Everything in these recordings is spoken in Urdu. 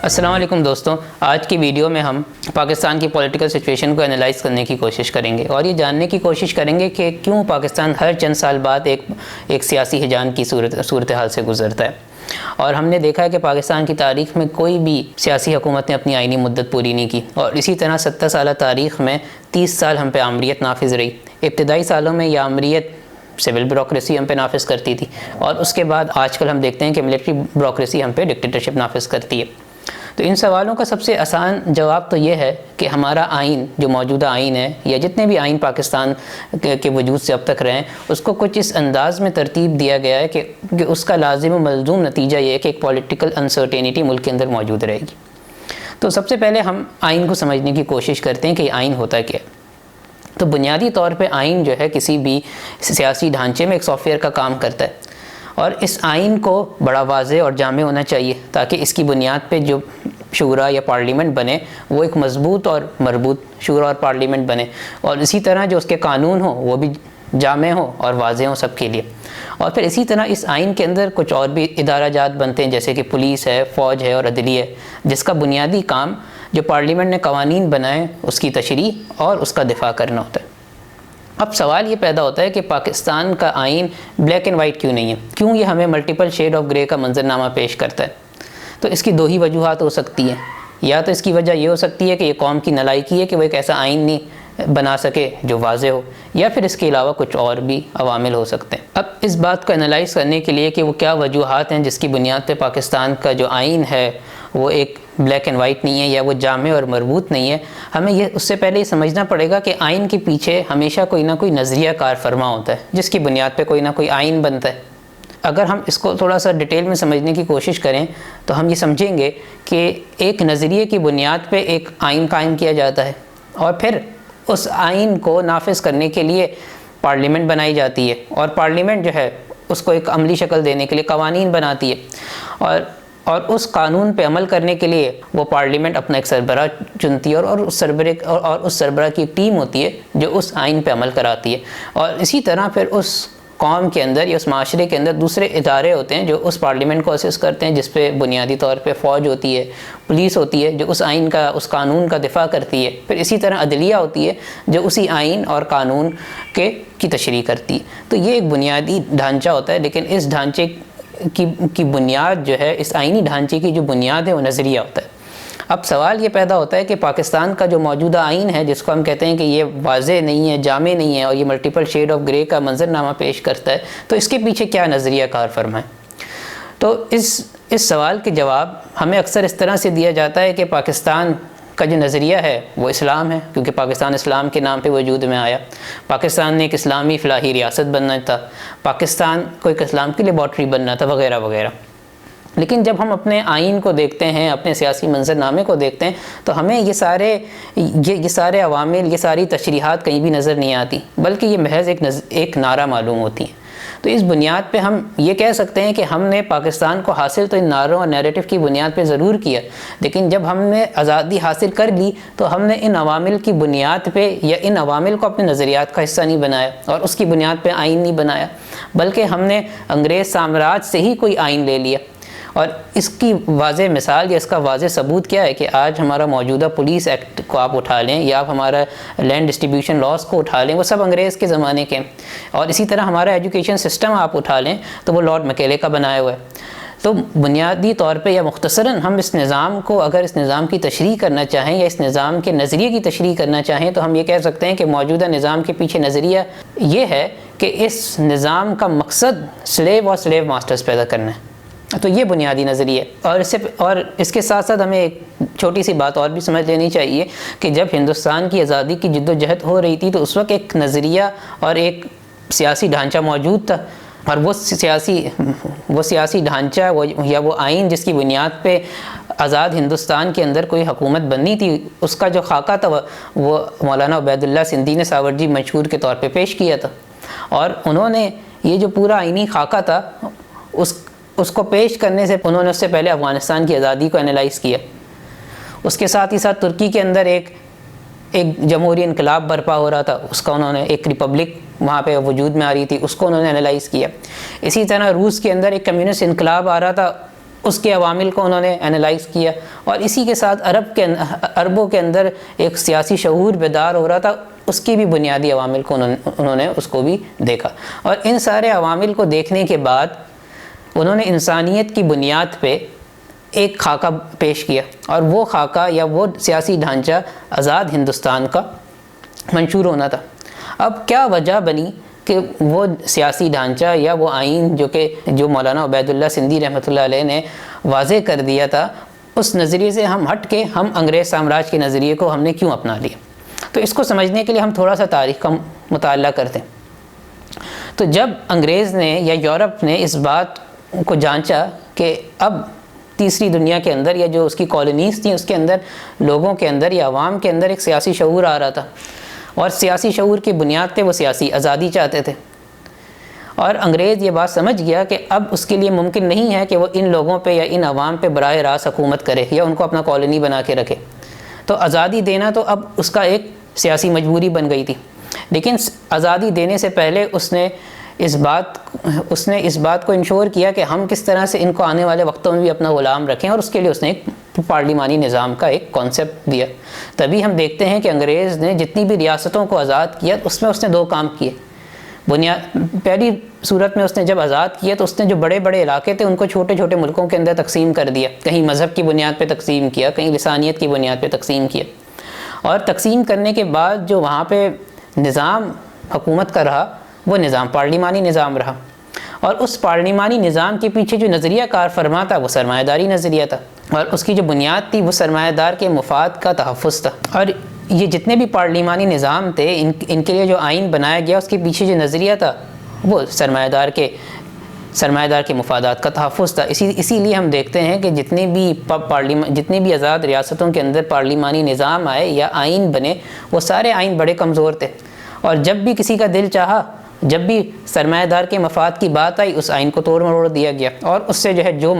السلام علیکم دوستوں، آج کی ویڈیو میں ہم پاکستان کی پولیٹیکل سچویشن کو انالائز کرنے کی کوشش کریں گے اور یہ جاننے کی کوشش کریں گے کہ کیوں پاکستان ہر چند سال بعد ایک سیاسی ہجان کی صورتحال سے گزرتا ہے۔ اور ہم نے دیکھا ہے کہ پاکستان کی تاریخ میں کوئی بھی سیاسی حکومت نے اپنی آئینی مدت پوری نہیں کی، اور اسی طرح 70 سالہ تاریخ میں 30 سال ہم پہ آمریت نافذ رہی۔ ابتدائی سالوں میں یہ آمریت سول بیوروکریسی ہم پہ نافذ کرتی تھی، اور اس کے بعد آج کل ہم دیکھتے ہیں کہ ملٹری بیوروکریسی ہم پہ ڈکٹیٹرشپ نافذ کرتی ہے۔ تو ان سوالوں کا سب سے آسان جواب تو یہ ہے کہ ہمارا آئین، جو موجودہ آئین ہے یا جتنے بھی آئین پاکستان کے وجود سے اب تک رہے ہیں، اس کو کچھ اس انداز میں ترتیب دیا گیا ہے کہ اس کا لازم و ملزوم نتیجہ یہ ہے کہ ایک پولیٹیکل انسرٹینٹی ملک کے اندر موجود رہے گی۔ تو سب سے پہلے ہم آئین کو سمجھنے کی کوشش کرتے ہیں کہ یہ آئین ہوتا کیا ہے۔ تو بنیادی طور پہ آئین جو ہے کسی بھی سیاسی ڈھانچے میں ایک سافٹ ویئر کا کام کرتا ہے، اور اس آئین کو بڑا واضح اور جامع ہونا چاہیے تاکہ اس کی بنیاد پہ جو شورا یا پارلیمنٹ بنے وہ ایک مضبوط اور مربوط شورا اور پارلیمنٹ بنے، اور اسی طرح جو اس کے قانون ہوں وہ بھی جامع ہوں اور واضح ہوں سب کے لیے۔ اور پھر اسی طرح اس آئین کے اندر کچھ اور بھی ادارہ جات بنتے ہیں، جیسے کہ پولیس ہے، فوج ہے اور عدلیہ ہے، جس کا بنیادی کام جو پارلیمنٹ نے قوانین بنائے اس کی تشریح اور اس کا دفاع کرنا ہوتا ہے۔ اب سوال یہ پیدا ہوتا ہے کہ پاکستان کا آئین بلیک اینڈ وائٹ کیوں نہیں ہے؟ کیوں یہ ہمیں ملٹیپل شیڈ آف گرے کا منظرنامہ پیش کرتا ہے؟ تو اس کی دو ہی وجوہات ہو سکتی ہیں۔ یا تو اس کی وجہ یہ ہو سکتی ہے کہ یہ قوم کی نالائکی ہے کہ وہ ایک ایسا آئین نہیں بنا سکے جو واضح ہو، یا پھر اس کے علاوہ کچھ اور بھی عوامل ہو سکتے ہیں۔ اب اس بات کو انالائز کرنے کے لیے کہ وہ کیا وجوہات ہیں جس کی بنیاد پہ پاکستان کا جو آئین ہے وہ ایک بلیک اینڈ وائٹ نہیں ہے یا وہ جامع اور مربوط نہیں ہے، ہمیں اس سے پہلے یہ سمجھنا پڑے گا کہ آئین کے پیچھے ہمیشہ کوئی نہ کوئی نظریہ کار فرما ہوتا ہے جس کی بنیاد پہ کوئی نہ کوئی آئین بنتا ہے۔ اگر ہم اس کو تھوڑا سا ڈیٹیل میں سمجھنے کی کوشش کریں تو ہم یہ سمجھیں گے کہ ایک نظریے کی بنیاد پہ ایک آئین قائم کیا جاتا ہے، اور پھر اس آئین کو نافذ کرنے کے لیے پارلیمنٹ بنائی جاتی ہے، اور پارلیمنٹ جو ہے اس کو ایک عملی شکل دینے کے لیے قوانین بناتی ہے، اور اس قانون پہ عمل کرنے کے لیے وہ پارلیمنٹ اپنا ایک سربراہ چنتی ہے، اور اس سربراہ کی ایک ٹیم ہوتی ہے جو اس آئین پہ عمل کراتی ہے۔ اور اسی طرح پھر اس قوم کے اندر یا اس معاشرے کے اندر دوسرے ادارے ہوتے ہیں جو اس پارلیمنٹ کو اسسٹ کرتے ہیں، جس پہ بنیادی طور پہ فوج ہوتی ہے، پولیس ہوتی ہے جو اس آئین کا، اس قانون کا دفاع کرتی ہے، پھر اسی طرح عدلیہ ہوتی ہے جو اسی آئین اور قانون کی تشریح کرتی ہے۔ تو یہ ایک بنیادی ڈھانچہ ہوتا ہے، لیکن اس ڈھانچے کی بنیاد جو ہے، اس آئینی ڈھانچے کی جو بنیاد ہے وہ نظریہ ہوتا ہے۔ اب سوال یہ پیدا ہوتا ہے کہ پاکستان کا جو موجودہ آئین ہے، جس کو ہم کہتے ہیں کہ یہ واضح نہیں ہے، جامع نہیں ہے، اور یہ ملٹیپل شیڈ آف گرے کا منظرنامہ پیش کرتا ہے، تو اس کے پیچھے کیا نظریہ کار فرما ہے؟ تو اس سوال کے جواب ہمیں اکثر اس طرح سے دیا جاتا ہے کہ پاکستان کا جو نظریہ ہے وہ اسلام ہے، کیونکہ پاکستان اسلام کے نام پہ وجود میں آیا۔ پاکستان نے ایک اسلامی فلاحی ریاست بننا تھا، پاکستان کو ایک اسلام کی لیبارٹری بننا تھا، وغیرہ وغیرہ۔ لیکن جب ہم اپنے آئین کو دیکھتے ہیں، اپنے سیاسی منظرنامے کو دیکھتے ہیں، تو ہمیں یہ سارے عوامل، یہ ساری تشریحات کہیں بھی نظر نہیں آتی، بلکہ یہ محض ایک نعرہ معلوم ہوتی ہیں۔ تو اس بنیاد پہ ہم یہ کہہ سکتے ہیں کہ ہم نے پاکستان کو حاصل تو ان نعروں اور نیریٹو کی بنیاد پہ ضرور کیا، لیکن جب ہم نے آزادی حاصل کر لی تو ہم نے ان عوامل کی بنیاد پہ یا ان عوامل کو اپنے نظریات کا حصہ نہیں بنایا اور اس کی بنیاد پہ آئین نہیں بنایا، بلکہ ہم نے انگریز سامراج سے ہی کوئی آئین لے لیا۔ اور اس کی واضح مثال یا اس کا واضح ثبوت کیا ہے کہ آج ہمارا موجودہ پولیس ایکٹ کو آپ اٹھا لیں، یا آپ ہمارا لینڈ ڈسٹریبیوشن لاز کو اٹھا لیں، وہ سب انگریز کے زمانے کے ہیں، اور اسی طرح ہمارا ایجوکیشن سسٹم آپ اٹھا لیں تو وہ لارڈ مکیلے کا بنایا ہوا ہے۔ تو بنیادی طور پہ یا مختصراً ہم اس نظام کو، اگر اس نظام کی تشریح کرنا چاہیں یا اس نظام کے نظریے کی تشریح کرنا چاہیں، تو ہم یہ کہہ سکتے ہیں کہ موجودہ نظام کے پیچھے نظریہ یہ ہے کہ اس نظام کا مقصد سلیو اور سلیو ماسٹرز پیدا کرنا ہے۔ تو یہ بنیادی نظریہ ہے، اور اس کے ساتھ ساتھ ہمیں ایک چھوٹی سی بات اور بھی سمجھ لینی چاہیے کہ جب ہندوستان کی آزادی کی جد و جہد ہو رہی تھی تو اس وقت ایک نظریہ اور ایک سیاسی ڈھانچہ موجود تھا، اور وہ سیاسی ڈھانچہ یا وہ آئین جس کی بنیاد پہ آزاد ہندوستان کے اندر کوئی حکومت بننی تھی، اس کا جو خاکہ تھا وہ مولانا عبید اللہ سندھی نے ساورجی منشور کے طور پہ پیش کیا تھا، اور انہوں نے یہ جو پورا آئینی خاکہ تھا اس کو پیش کرنے سے انہوں نے اس سے پہلے افغانستان کی آزادی کو انالائز کیا۔ اس کے ساتھ ہی ساتھ ترکی کے اندر ایک جمہوری انقلاب برپا ہو رہا تھا، اس کا انہوں نے ایک ریپبلک وہاں پہ وجود میں آ رہی تھی، اس کو انہوں نے انالائز کیا۔ اسی طرح روس کے اندر ایک کمیونسٹ انقلاب آ رہا تھا، اس کے عوامل کو انہوں نے انالائز کیا، اور اسی کے ساتھ عربوں کے اندر ایک سیاسی شعور بیدار ہو رہا تھا، اس کی بھی بنیادی عوامل کو انہوں نے اس کو بھی دیکھا، اور ان سارے عوامل کو دیکھنے کے بعد انہوں نے انسانیت کی بنیاد پہ ایک خاکہ پیش کیا، اور وہ خاکہ یا وہ سیاسی ڈھانچہ آزاد ہندوستان کا منشور ہونا تھا۔ اب کیا وجہ بنی کہ وہ سیاسی ڈھانچہ یا وہ آئین جو مولانا عبید اللہ سندھی رحمۃ اللہ علیہ نے واضح کر دیا تھا، اس نظریے سے ہم ہٹ کے ہم انگریز سامراج کے نظریے کو ہم نے کیوں اپنا لیا؟ تو اس کو سمجھنے کے لیے ہم تھوڑا سا تاریخ کا مطالعہ کرتے ہیں۔ تو جب انگریز نے یا یورپ نے اس بات کو جانچا کہ اب تیسری دنیا کے اندر یا جو اس کی کالونیز تھیں اس کے اندر لوگوں کے اندر یا عوام کے اندر ایک سیاسی شعور آ رہا تھا، اور سیاسی شعور کی بنیاد پہ وہ سیاسی آزادی چاہتے تھے، اور انگریز یہ بات سمجھ گیا کہ اب اس کے لیے ممکن نہیں ہے کہ وہ ان لوگوں پہ یا ان عوام پہ براہ راست حکومت کرے یا ان کو اپنا کالونی بنا کے رکھے، تو آزادی دینا تو اب اس کا ایک سیاسی مجبوری بن گئی تھی۔ لیکن آزادی دینے سے پہلے اس نے اس بات کو انشور کیا کہ ہم کس طرح سے ان کو آنے والے وقتوں میں بھی اپنا غلام رکھیں، اور اس کے لیے اس نے ایک پارلیمانی نظام کا ایک کانسیپٹ دیا۔ تبھی ہم دیکھتے ہیں کہ انگریز نے جتنی بھی ریاستوں کو آزاد کیا اس میں اس نے دو کام کیے۔ پہلی صورت میں اس نے جب آزاد کیا تو اس نے جو بڑے بڑے علاقے تھے ان کو چھوٹے چھوٹے ملکوں کے اندر تقسیم کر دیا، کہیں مذہب کی بنیاد پہ تقسیم کیا، کہیں لسانیت کی بنیاد پہ تقسیم کیا، اور تقسیم کرنے کے بعد جو وہاں پہ نظام حکومت کا رہا وہ نظام پارلیمانی نظام رہا، اور اس پارلیمانی نظام کے پیچھے جو نظریہ کار فرما تھا وہ سرمایہ داری نظریہ تھا، اور اس کی جو بنیاد تھی وہ سرمایہ دار کے مفاد کا تحفظ تھا۔ اور یہ جتنے بھی پارلیمانی نظام تھے ان کے لیے جو آئین بنایا گیا اس کے پیچھے جو نظریہ تھا وہ سرمایہ دار کے مفادات کا تحفظ تھا۔ اسی لیے ہم دیکھتے ہیں کہ جتنی بھی آزاد ریاستوں کے اندر پارلیمانی نظام آئے یا آئین بنے وہ سارے آئین بڑے کمزور تھے، اور جب بھی کسی کا دل چاہا، جب بھی سرمایہ دار کے مفاد کی بات آئی اس آئین کو توڑ مروڑ دیا گیا، اور اس سے جو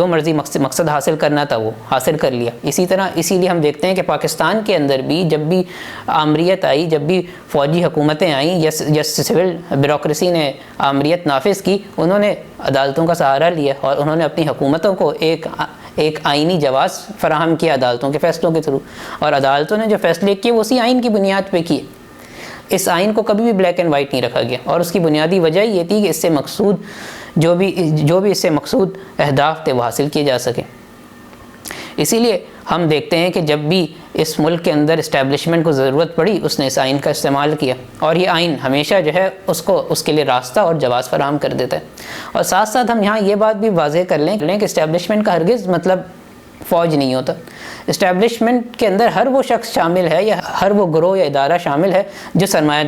مرضی مقصد حاصل کرنا تھا وہ حاصل کر لیا۔ اسی لیے ہم دیکھتے ہیں کہ پاکستان کے اندر بھی جب بھی آمریت آئی، جب بھی فوجی حکومتیں آئیں یا سول بیوروکریسی نے آمریت نافذ کی، انہوں نے عدالتوں کا سہارا لیا اور انہوں نے اپنی حکومتوں کو ایک آئینی جواز فراہم کیا عدالتوں کے فیصلوں کے تھرو، اور عدالتوں نے جو فیصلے کیے وہ اسی آئین کی بنیاد پہ کیے۔ اس آئین کو کبھی بھی بلیک اینڈ وائٹ نہیں رکھا گیا، اور اس کی بنیادی وجہ یہ تھی کہ اس سے مقصود جو بھی اس سے مقصود اہداف تھے وہ حاصل کیے جا سکیں۔ اسی لیے ہم دیکھتے ہیں کہ جب بھی اس ملک کے اندر اسٹیبلشمنٹ کو ضرورت پڑی اس نے اس آئین کا استعمال کیا، اور یہ آئین ہمیشہ جو ہے اس کے لیے راستہ اور جواز فراہم کر دیتا ہے۔ اور ساتھ ساتھ ہم یہاں یہ بات بھی واضح کر لیں کہ اسٹیبلشمنٹ کا ہرگز مطلب فوج نہیں ہوتا۔ اسٹیبلشمنٹ کے اندر ہر وہ شخص شامل ہے یا ہر وہ گروہ یا ادارہ شامل ہے جو سرمایہ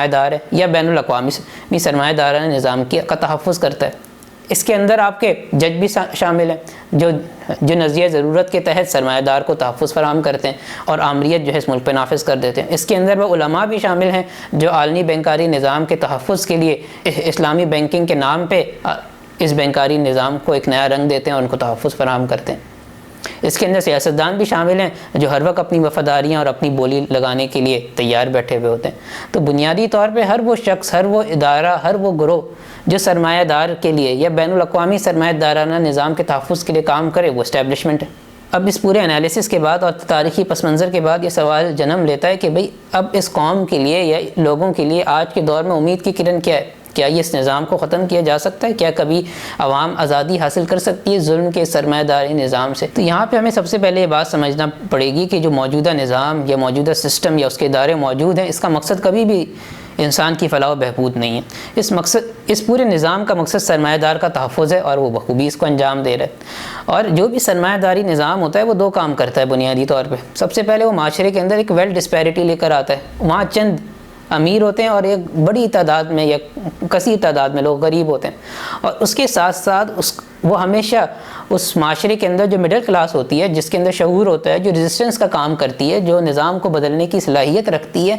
دار ہے یا بین الاقوامی سرمایہ دارانہ نظام کا تحفظ کرتا ہے۔ اس کے اندر آپ کے جج بھی شامل ہیں جو نظریہ ضرورت کے تحت سرمایہ دار کو تحفظ فراہم کرتے ہیں اور آمریت جو ہے اس ملک پہ نافذ کر دیتے ہیں۔ اس کے اندر وہ علماء بھی شامل ہیں جو عالمی بینکاری نظام کے تحفظ کے لیے اسلامی بینکنگ کے نام پہ اس بینکاری نظام کو ایک نیا رنگ دیتے ہیں اور ان کو تحفظ فراہم کرتے ہیں۔ اس کے اندر سیاستدان بھی شامل ہیں جو ہر وقت اپنی وفاداریاں اور اپنی بولی لگانے کے لیے تیار بیٹھے ہوئے ہوتے ہیں۔ تو بنیادی طور پہ ہر وہ شخص، ہر وہ ادارہ، ہر وہ گروہ جو سرمایہ دار کے لیے یا بین الاقوامی سرمایہ دارانہ نظام کے تحفظ کے لیے کام کرے وہ اسٹیبلشمنٹ ہے۔ اب اس پورے انالیسس کے بعد اور تاریخی پس منظر کے بعد یہ سوال جنم لیتا ہے کہ بھئی اب اس قوم کے لیے یا لوگوں کے لیے آج کے دور میں امید کی کرن کیا ہے؟ کیا یہ اس نظام کو ختم کیا جا سکتا ہے؟ کیا کبھی عوام آزادی حاصل کر سکتی ہے ظلم کے سرمایہ داری نظام سے؟ تو یہاں پہ ہمیں سب سے پہلے یہ بات سمجھنا پڑے گی کہ جو موجودہ نظام یا موجودہ سسٹم یا اس کے ادارے موجود ہیں، اس کا مقصد کبھی بھی انسان کی فلاح و بہبود نہیں ہے۔ اس پورے نظام کا مقصد سرمایہ دار کا تحفظ ہے اور وہ بخوبی اس کو انجام دے رہا ہے۔ اور جو بھی سرمایہ داری نظام ہوتا ہے وہ دو کام کرتا ہے بنیادی طور پہ۔ سب سے پہلے وہ معاشرے کے اندر ایک ویلتھ ڈسپیرٹی لے کر آتا ہے۔ وہاں چند امیر ہوتے ہیں اور ایک بڑی تعداد میں یا کثیر تعداد میں لوگ غریب ہوتے ہیں، اور اس کے ساتھ ساتھ وہ ہمیشہ اس معاشرے کے اندر جو مڈل کلاس ہوتی ہے، جس کے اندر شعور ہوتا ہے، جو ریزسٹنس کا کام کرتی ہے، جو نظام کو بدلنے کی صلاحیت رکھتی ہے،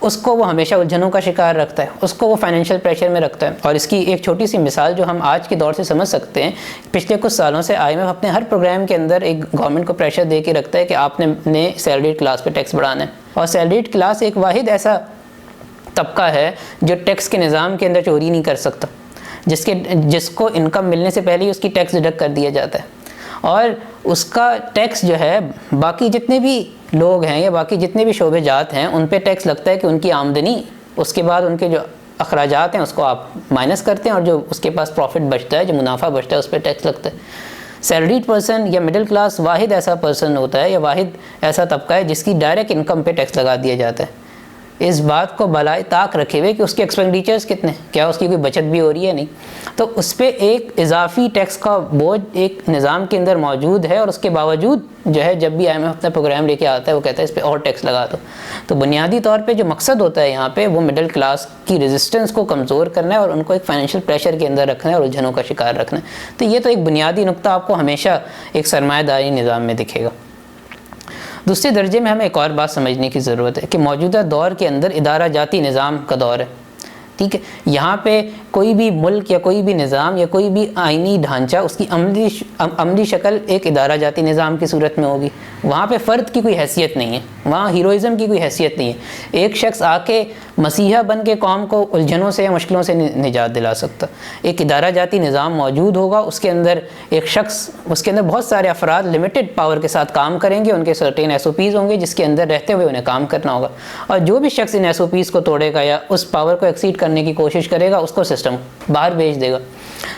اس کو وہ ہمیشہ الجھنوں کا شکار رکھتا ہے، اس کو وہ فائنینشیل پریشر میں رکھتا ہے۔ اور اس کی ایک چھوٹی سی مثال جو ہم آج کے دور سے سمجھ سکتے ہیں، پچھلے کچھ سالوں سے IMF اپنے ہر پروگرام کے اندر ایک گورنمنٹ کو پریشر دے کے رکھتا ہے کہ آپ نے سیلریڈ کلاس پہ ٹیکس بڑھانا ہے، اور سیلریڈ کلاس ایک واحد ایسا طبقہ ہے جو ٹیکس کے نظام کے اندر چوری نہیں کر سکتا۔ جس کو انکم ملنے سے پہلے ہی اس کی ٹیکس ڈیڈکٹ کر دیا جاتا ہے، اور اس کا ٹیکس جو ہے باقی جتنے بھی لوگ ہیں یا باقی جتنے بھی شعبے جات ہیں ان پہ ٹیکس لگتا ہے کہ ان کی آمدنی، اس کے بعد ان کے جو اخراجات ہیں اس کو آپ مائنس کرتے ہیں، اور جو اس کے پاس پروفٹ بچتا ہے، جو منافع بچتا ہے، اس پہ ٹیکس لگتا ہے۔ سیلریڈ پرسن یا مڈل کلاس واحد ایسا پرسن ہوتا ہے یا واحد ایسا طبقہ ہے جس کی ڈائریکٹ انکم پہ ٹیکس لگا دیا جاتا ہے، اس بات کو بالائے طاق رکھے ہوئے کہ اس کے ایکسپینڈیچرز کتنے، کیا اس کی کوئی بچت بھی ہو رہی ہے، نہیں، تو اس پہ ایک اضافی ٹیکس کا بوجھ ایک نظام کے اندر موجود ہے، اور اس کے باوجود جو ہے جب بھی IMF اپنا پروگرام لے کے آتا ہے وہ کہتا ہے اس پہ اور ٹیکس لگا دو۔ تو بنیادی طور پہ جو مقصد ہوتا ہے یہاں پہ وہ مڈل کلاس کی ریزسٹنس کو کمزور کرنا ہے اور ان کو ایک فائنینشیل پریشر کے اندر رکھنا ہے اور الجھنوں کا شکار رکھنا ہے۔ تو یہ تو ایک بنیادی نقطہ آپ کو ہمیشہ ایک سرمایہ داری نظام میں دکھے گا۔ دوسرے درجے میں ہمیں ایک اور بات سمجھنے کی ضرورت ہے کہ موجودہ دور کے اندر ادارہ جاتی نظام کا دور ہے، ٹھیک ہے، یہاں پہ کوئی بھی ملک یا کوئی بھی نظام یا کوئی بھی آئینی ڈھانچہ اس کی عملی شکل ایک ادارہ جاتی نظام کی صورت میں ہوگی۔ وہاں پہ فرد کی کوئی حیثیت نہیں ہے، وہاں ہیروئزم کی کوئی حیثیت نہیں ہے، ایک شخص آ کے مسیحا بن کے قوم کو الجھنوں سے یا مشکلوں سے نجات دلا سکتا۔ ایک ادارہ جاتی نظام موجود ہوگا، اس کے اندر ایک شخص، اس کے اندر بہت سارے افراد لمیٹڈ پاور کے ساتھ کام کریں گے، ان کے سرٹین SOPs ہوں گے جس کے اندر رہتے ہوئے انہیں کام کرنا ہوگا، اور جو بھی شخص ان SOPs کو توڑے گا یا اس پاور کو ایکسیڈ کرنے کی کوشش کرے گا اس کو سسٹم باہر بھیج دے گا۔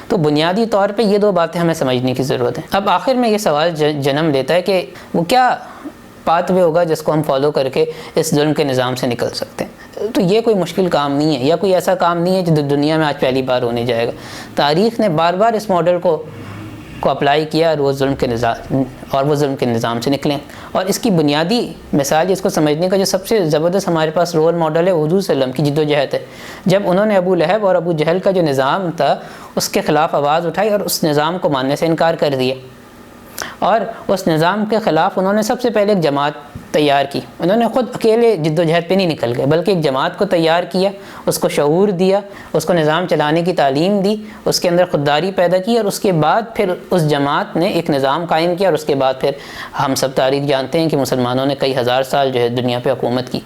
تو بنیادی طور پہ یہ دو باتیں ہمیں سمجھنے کی ضرورت ہے۔ اب آخر میں یہ سوال جنم لیتا ہے کہ وہ کیا پاتھ وے ہوگا جس کو ہم فالو کر کے اس ظلم کے نظام سے نکل سکتے ہیں۔ تو یہ کوئی مشکل کام نہیں ہے یا کوئی ایسا کام نہیں ہے جو دنیا میں آج پہلی بار ہونے جائے گا۔ تاریخ نے بار بار اس ماڈل کو اپلائی کیا اور وہ ظلم کے نظام سے نکلیں، اور اس کی بنیادی مثال اس کو سمجھنے کا جو سب سے زبردست ہمارے پاس رول ماڈل ہے، حضور صلی اللہ علیہ وسلم کی جدوجہد ہے۔ جب انہوں نے ابو لہب اور ابو جہل کا جو نظام تھا اس کے خلاف آواز اٹھائی اور اس نظام کو ماننے سے انکار کر دیا، اور اس نظام کے خلاف انہوں نے سب سے پہلے ایک جماعت تیار کی۔ انہوں نے خود اکیلے جدوجہد پہ نہیں نکل گئے بلکہ ایک جماعت کو تیار کیا، اس کو شعور دیا، اس کو نظام چلانے کی تعلیم دی، اس کے اندر خودداری پیدا کی، اور اس کے بعد پھر اس جماعت نے ایک نظام قائم کیا، اور اس کے بعد پھر ہم سب تاریخ جانتے ہیں کہ مسلمانوں نے کئی ہزار سال جو ہے دنیا پہ حکومت کی۔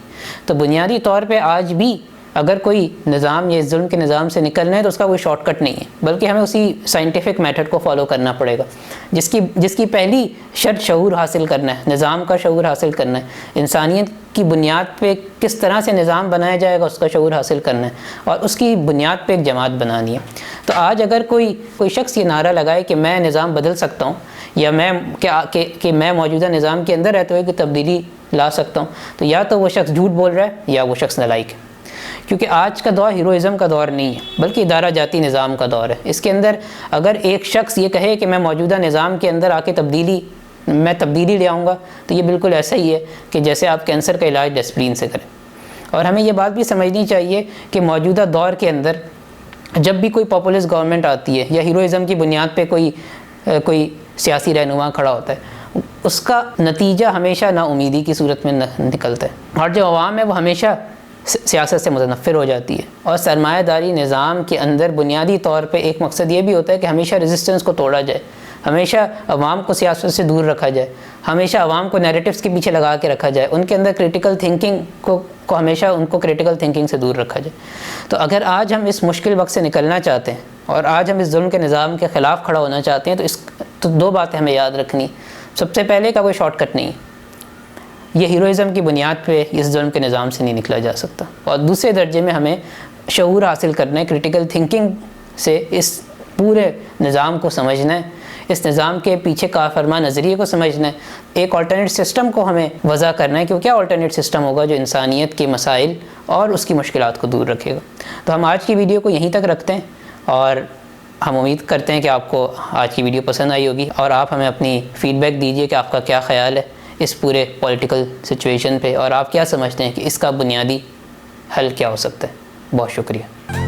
تو بنیادی طور پہ آج بھی اگر کوئی نظام یا ظلم کے نظام سے نکلنا ہے تو اس کا کوئی شارٹ کٹ نہیں ہے، بلکہ ہمیں اسی سائنٹیفک میتھڈ کو فالو کرنا پڑے گا، جس کی پہلی شرط شعور حاصل کرنا ہے، نظام کا شعور حاصل کرنا ہے، انسانیت کی بنیاد پہ کس طرح سے نظام بنایا جائے گا اس کا شعور حاصل کرنا ہے، اور اس کی بنیاد پہ ایک جماعت بنانی ہے۔ تو آج اگر کوئی شخص یہ نعرہ لگائے کہ میں نظام بدل سکتا ہوں، یا میں موجودہ نظام کے اندر رہتے ہوئے کوئی تبدیلی لا سکتا ہوں، تو یا تو وہ شخص جھوٹ بول رہا ہے یا وہ شخص نالائق ہے، کیونکہ آج کا دور ہیروئزم کا دور نہیں ہے بلکہ ادارہ جاتی نظام کا دور ہے۔ اس کے اندر اگر ایک شخص یہ کہے کہ میں موجودہ نظام کے اندر آ کے تبدیلی لے آؤں گا، تو یہ بالکل ایسا ہی ہے کہ جیسے آپ کینسر کا علاج ڈسپلین سے کریں۔ اور ہمیں یہ بات بھی سمجھنی چاہیے کہ موجودہ دور کے اندر جب بھی کوئی پاپولسٹ گورنمنٹ آتی ہے یا ہیروئزم کی بنیاد پہ کوئی سیاسی رہنما کھڑا ہوتا ہے، اس کا نتیجہ ہمیشہ نا امیدی کی صورت میں نکلتا ہے، اور جو عوام ہے وہ ہمیشہ سیاست سے متنفر ہو جاتی ہے۔ اور سرمایہ داری نظام کے اندر بنیادی طور پہ ایک مقصد یہ بھی ہوتا ہے کہ ہمیشہ ریزسٹنس کو توڑا جائے، ہمیشہ عوام کو سیاست سے دور رکھا جائے، ہمیشہ عوام کو نیریٹیوز کے پیچھے لگا کے رکھا جائے، ان کے اندر کریٹیکل تھنکنگ کو ہمیشہ ان کو کریٹیکل تھنکنگ سے دور رکھا جائے۔ تو اگر آج ہم اس مشکل وقت سے نکلنا چاہتے ہیں اور آج ہم اس ظلم کے نظام کے خلاف کھڑا ہونا چاہتے ہیں تو دو باتیں ہمیں یاد رکھنی۔ سب سے پہلے کا کوئی شارٹ کٹ نہیں، یہ ہیروئزم کی بنیاد پہ اس ظلم کے نظام سے نہیں نکلا جا سکتا، اور دوسرے درجے میں ہمیں شعور حاصل کرنا ہے، کریٹیکل تھنکنگ سے اس پورے نظام کو سمجھنا ہے، اس نظام کے پیچھے کار فرما نظریے کو سمجھنا ہے، ایک آلٹرنیٹ سسٹم کو ہمیں وضع کرنا ہے کہ وہ کیا آلٹرنیٹ سسٹم ہوگا جو انسانیت کے مسائل اور اس کی مشکلات کو دور رکھے گا۔ تو ہم آج کی ویڈیو کو یہیں تک رکھتے ہیں، اور ہم امید کرتے ہیں کہ آپ کو آج کی ویڈیو پسند آئی ہوگی، اور آپ ہمیں اپنی فیڈ بیک دیجیے کہ آپ کا کیا خیال ہے اس پورے پولیٹیکل سچویشن پہ، اور آپ کیا سمجھتے ہیں کہ اس کا بنیادی حل کیا ہو سکتا ہے۔ بہت شکریہ۔